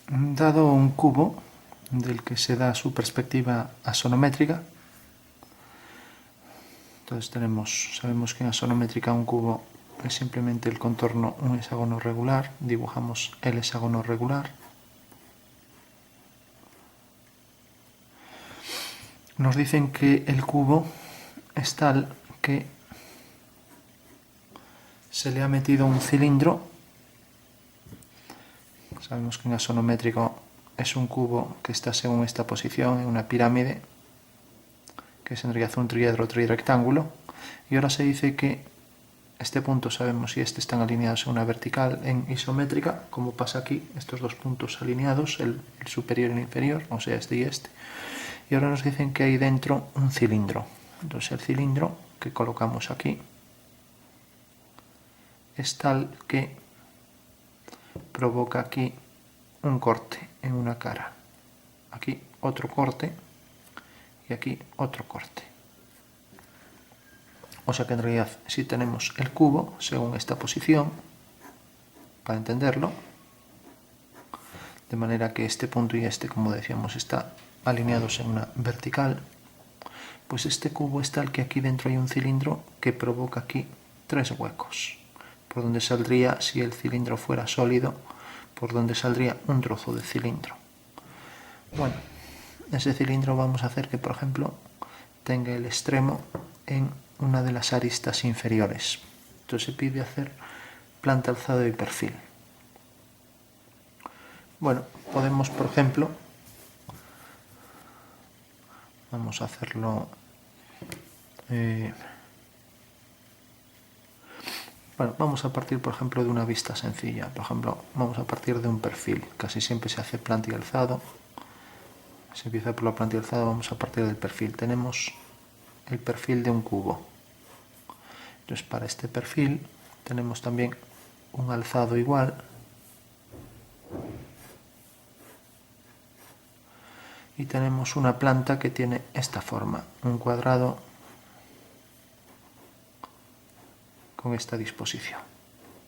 Dado un cubo del que se da su perspectiva axonométrica, entonces sabemos que en axonométrica un cubo es simplemente el contorno, un hexágono regular, dibujamos el hexágono regular. Nos dicen que el cubo es tal que se le ha metido un cilindro. Sabemos que en axonométrico es un cubo que está según esta posición en una pirámide, que es en realidad un triedro trirectángulo, y ahora se dice que este punto sabemos si este están alineados en una vertical en isométrica, como pasa aquí, estos dos puntos alineados, el superior y el inferior, o sea, este y este. Y ahora nos dicen que hay dentro un cilindro. Entonces el cilindro que colocamos aquí es tal que provoca aquí un corte en una cara. Aquí otro corte y aquí otro corte. O sea que en realidad si tenemos el cubo según esta posición, para entenderlo, de manera que este punto y este, como decíamos, están alineados en una vertical, pues este cubo es tal que aquí dentro hay un cilindro que provoca aquí tres huecos, por donde saldría, si el cilindro fuera sólido, por donde saldría un trozo de cilindro. Bueno, ese cilindro vamos a hacer que, por ejemplo, tenga el extremo en una de las aristas inferiores. Entonces se pide hacer planta, alzado y perfil. Bueno, podemos, por ejemplo, vamos a hacerlo... Bueno, vamos a partir, por ejemplo, de una vista sencilla. Por ejemplo, vamos a partir de un perfil. Casi siempre se hace planta y alzado. Se empieza por la planta y alzado, vamos a partir del perfil. Tenemos el perfil de un cubo. Entonces, para este perfil tenemos también un alzado igual. Y tenemos una planta que tiene esta forma, un cuadrado con esta disposición.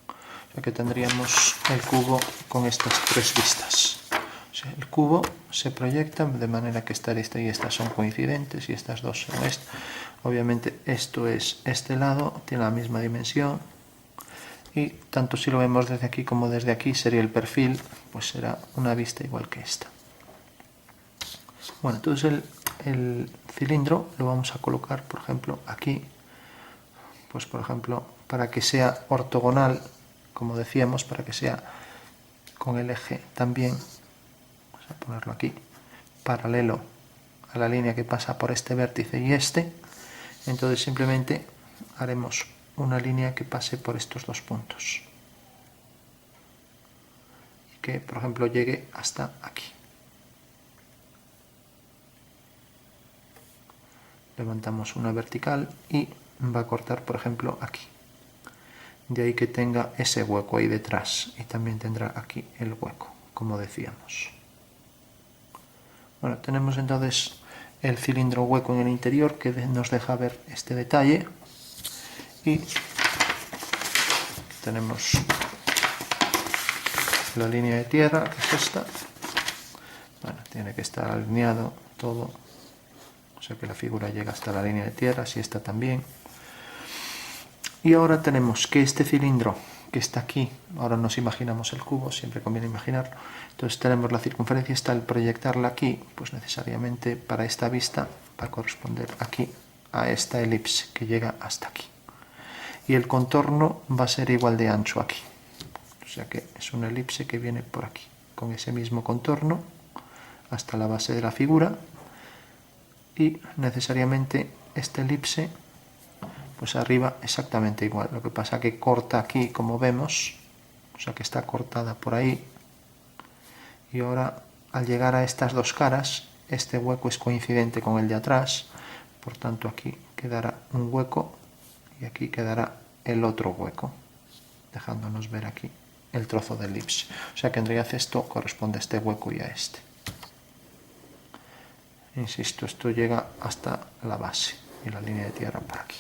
O sea que tendríamos el cubo con estas tres vistas. O sea, el cubo se proyecta de manera que esta arista y estas son coincidentes y estas dos son estas. Obviamente esto es este lado, tiene la misma dimensión y tanto si lo vemos desde aquí como desde aquí sería el perfil, pues será una vista igual que esta. Bueno, entonces el cilindro lo vamos a colocar, por ejemplo, aquí, pues por ejemplo, para que sea ortogonal, como decíamos, para que sea con el eje también, vamos a ponerlo aquí, paralelo a la línea que pasa por este vértice y este, entonces simplemente haremos una línea que pase por estos dos puntos y que, por ejemplo, llegue hasta aquí. Levantamos una vertical y va a cortar, por ejemplo, aquí. De ahí que tenga ese hueco ahí detrás y también tendrá aquí el hueco, como decíamos. Bueno, tenemos entonces el cilindro hueco en el interior que nos deja ver este detalle y tenemos la línea de tierra, que es esta. Bueno, tiene que estar alineado todo, o sea que la figura llega hasta la línea de tierra, así esta también. Y ahora tenemos que este cilindro que está aquí, ahora nos imaginamos el cubo, siempre conviene imaginarlo, entonces tenemos la circunferencia, está al proyectarla aquí, pues necesariamente para esta vista va a corresponder aquí a esta elipse que llega hasta aquí. Y el contorno va a ser igual de ancho aquí, o sea que es una elipse que viene por aquí, con ese mismo contorno hasta la base de la figura, y necesariamente esta elipse pues arriba exactamente igual, lo que pasa que corta aquí como vemos, o sea que está cortada por ahí, y ahora al llegar a estas dos caras este hueco es coincidente con el de atrás, por tanto aquí quedará un hueco y aquí quedará el otro hueco, dejándonos ver aquí el trozo de elipse, o sea que en realidad esto corresponde a este hueco y a este. Insisto, esto llega hasta la base y la línea de tierra por aquí.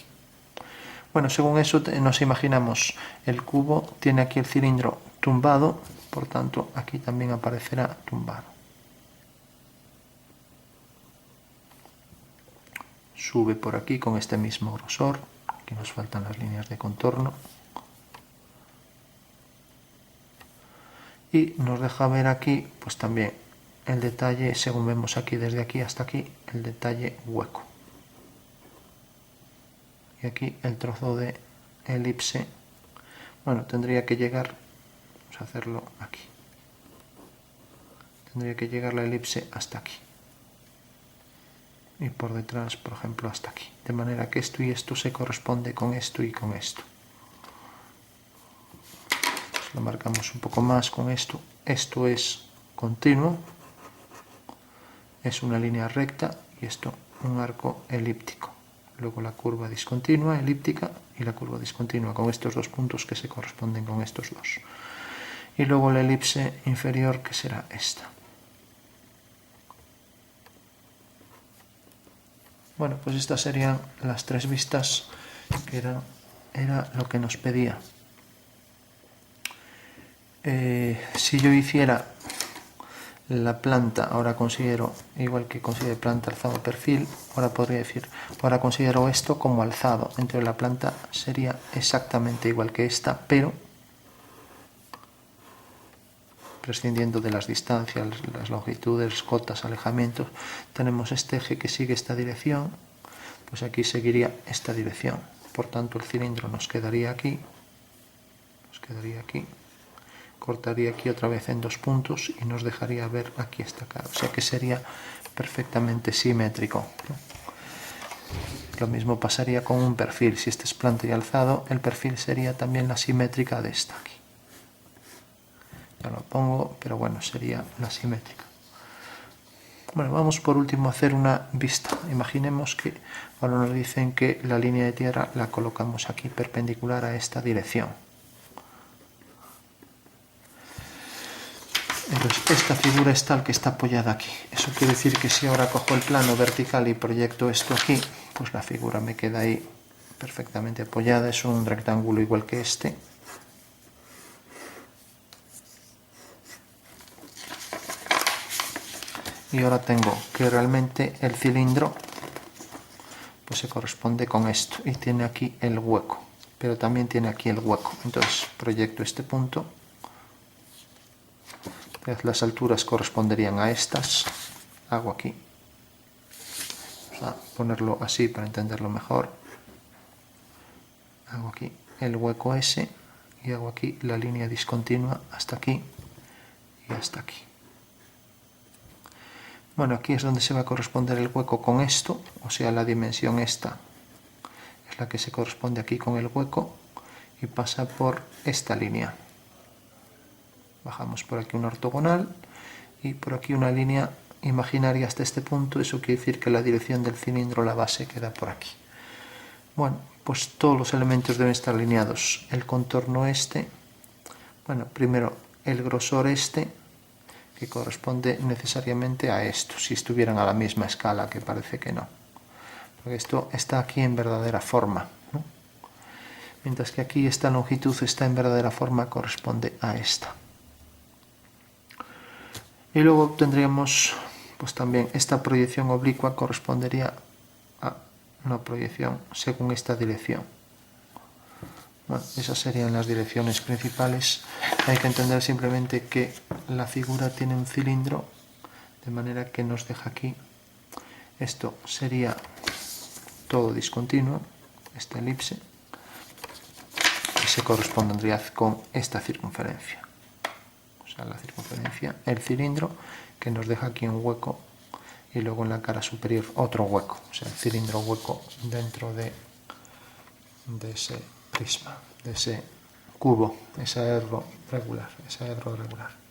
Bueno, según eso nos imaginamos el cubo, tiene aquí el cilindro tumbado por tanto aquí también aparecerá tumbado. Sube por aquí con este mismo grosor, aquí nos faltan las líneas de contorno, y nos deja ver aquí pues también el detalle, según vemos aquí desde aquí hasta aquí, el detalle hueco, y aquí el trozo de elipse. Bueno, tendría que llegar, vamos a hacerlo aquí, tendría que llegar la elipse hasta aquí y por detrás, por ejemplo, hasta aquí, de manera que esto y esto se corresponde con esto y con esto. Lo marcamos un poco más con esto. Esto es continuo, es una línea recta, y esto un arco elíptico. Luego la curva discontinua, elíptica, y la curva discontinua, con estos dos puntos que se corresponden con estos dos. Y luego la elipse inferior, que será esta. Bueno, pues estas serían las tres vistas, que era lo que nos pedía. Si yo hiciera la planta, ahora considero, igual que considero planta, alzado, perfil, ahora podría decir, ahora considero esto como alzado. Entonces la planta sería exactamente igual que esta, pero prescindiendo de las distancias, las longitudes, cotas, alejamientos, tenemos este eje que sigue esta dirección, pues aquí seguiría esta dirección. Por tanto, el cilindro nos quedaría aquí, cortaría aquí otra vez en dos puntos y nos dejaría ver aquí esta cara. O sea que sería perfectamente simétrico, ¿no? Lo mismo pasaría con un perfil. Si este es planta y alzado, el perfil sería también la simétrica de esta aquí. Ya lo pongo, pero bueno, sería la simétrica. Bueno, vamos por último a hacer una vista. Imaginemos que ahora nos dicen que la línea de tierra la colocamos aquí perpendicular a esta dirección. Entonces esta figura es tal que está apoyada aquí. Eso quiere decir que si ahora cojo el plano vertical y proyecto esto aquí, pues la figura me queda ahí perfectamente apoyada. Es un rectángulo igual que este. Y ahora tengo que realmente el cilindro pues se corresponde con esto y tiene aquí el hueco, pero también tiene aquí el hueco. Entonces proyecto este punto. Las alturas corresponderían a estas. Hago aquí, vamos a ponerlo así para entenderlo mejor. Hago aquí el hueco ese y hago aquí la línea discontinua hasta aquí y hasta aquí. Bueno, aquí es donde se va a corresponder el hueco con esto, o sea, la dimensión esta es la que se corresponde aquí con el hueco y pasa por esta línea. Bajamos por aquí una ortogonal y por aquí una línea imaginaria hasta este punto. Eso quiere decir que la dirección del cilindro, la base, queda por aquí. Bueno, pues todos los elementos deben estar alineados. El contorno este, bueno, primero el grosor este, que corresponde necesariamente a esto, si estuvieran a la misma escala, que parece que no. Porque esto está aquí en verdadera forma, ¿no? Mientras que aquí esta longitud está en verdadera forma, corresponde a esta. Y luego tendríamos pues también esta proyección oblicua correspondería a una proyección según esta dirección. Bueno, esas serían las direcciones principales. Hay que entender simplemente que la figura tiene un cilindro, de manera que nos deja aquí. Esto sería todo discontinuo, esta elipse, y se correspondería con esta circunferencia. O sea, la circunferencia, el cilindro, que nos deja aquí un hueco, y luego en la cara superior otro hueco. O sea, el cilindro hueco dentro de ese prisma, de ese cubo, ese hexaedro regular.